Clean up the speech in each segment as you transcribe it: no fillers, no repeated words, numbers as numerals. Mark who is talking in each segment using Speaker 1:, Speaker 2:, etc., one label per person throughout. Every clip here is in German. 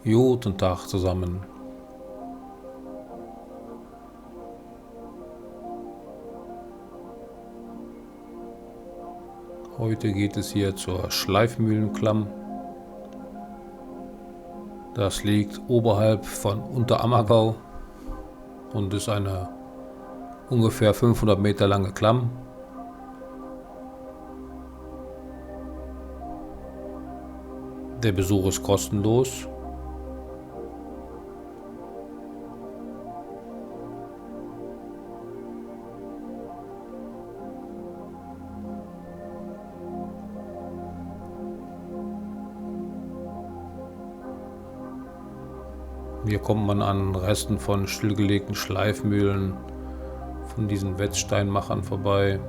Speaker 1: Guten Tag zusammen. Heute geht es hier zur Schleifmühlenklamm. Das liegt oberhalb von Unterammergau und ist eine ungefähr 500 Meter lange Klamm. Der Besuch ist kostenlos. Hier kommt man an Resten von stillgelegten Schleifmühlen, von diesen Wetzsteinmachern vorbei.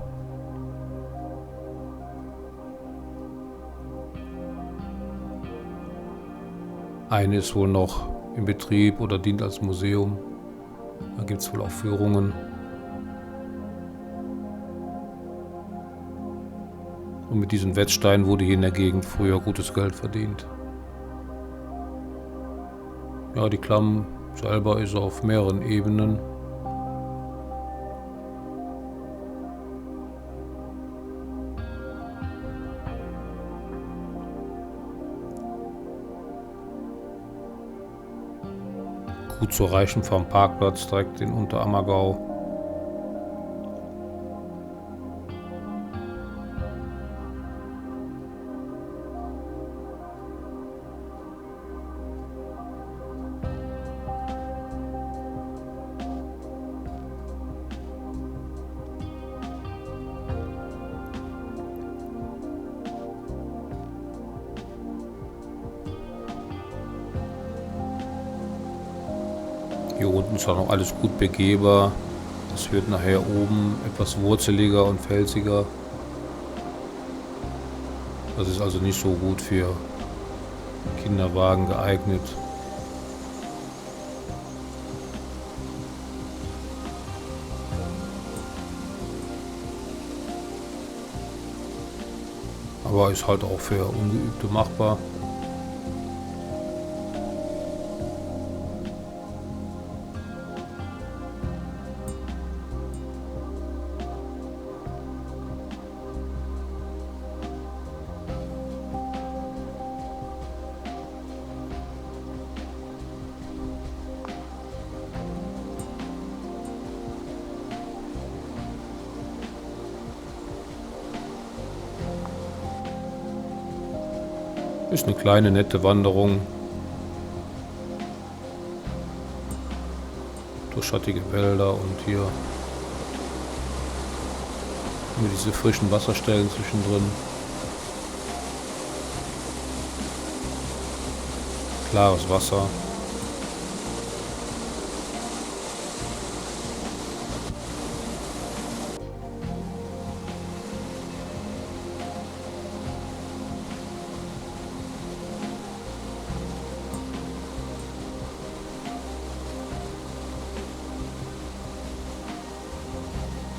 Speaker 1: Eine ist wohl noch in Betrieb oder dient als Museum. Da gibt es wohl auch Führungen. Und mit diesen Wetzsteinen wurde hier in der Gegend früher gutes Geld verdient. Ja, die Klamm selber ist auf mehreren Ebenen. Gut zu erreichen vom Parkplatz direkt in Unterammergau. Hier unten ist auch noch alles gut begehbar. Es wird nachher oben etwas wurzeliger und felsiger. Das ist also nicht so gut für Kinderwagen geeignet. Aber ist halt auch für Ungeübte machbar. Ist eine kleine, nette Wanderung durch schattige Wälder und hier mit diese frischen Wasserstellen zwischendrin. Klares Wasser.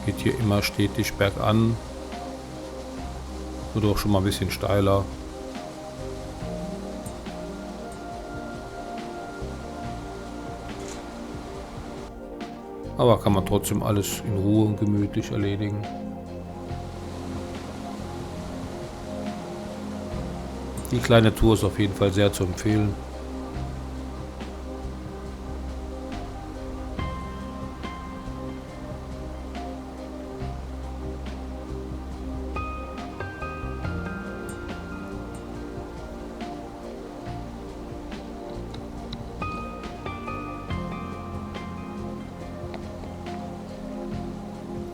Speaker 1: Geht hier immer stetig bergan, wird auch schon mal ein bisschen steiler. Aber kann man trotzdem alles in Ruhe und gemütlich erledigen. Die kleine Tour ist auf jeden Fall sehr zu empfehlen.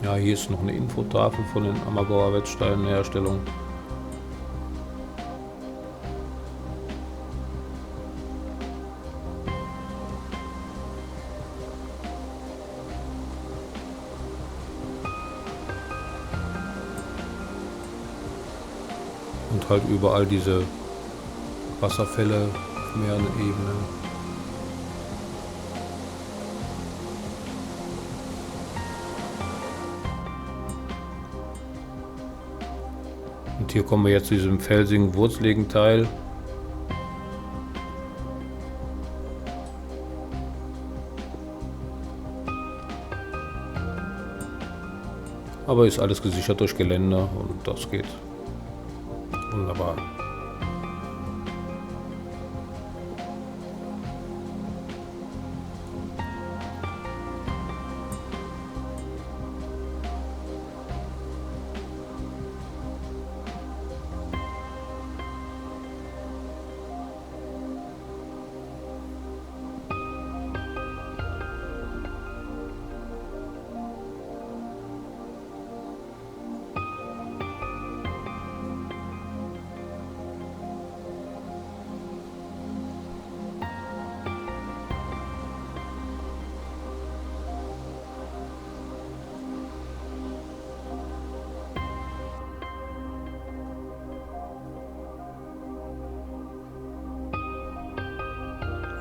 Speaker 1: Ja, hier ist noch eine Infotafel von den Ammergauer Wetzsteinherstellungen. Und halt überall diese Wasserfälle auf mehreren Ebenen. Und hier kommen wir jetzt zu diesem felsigen, wurzeligen Teil. Aber ist alles gesichert durch Geländer und das geht wunderbar.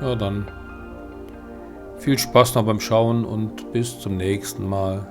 Speaker 1: Ja, dann viel Spaß noch beim Schauen und bis zum nächsten Mal.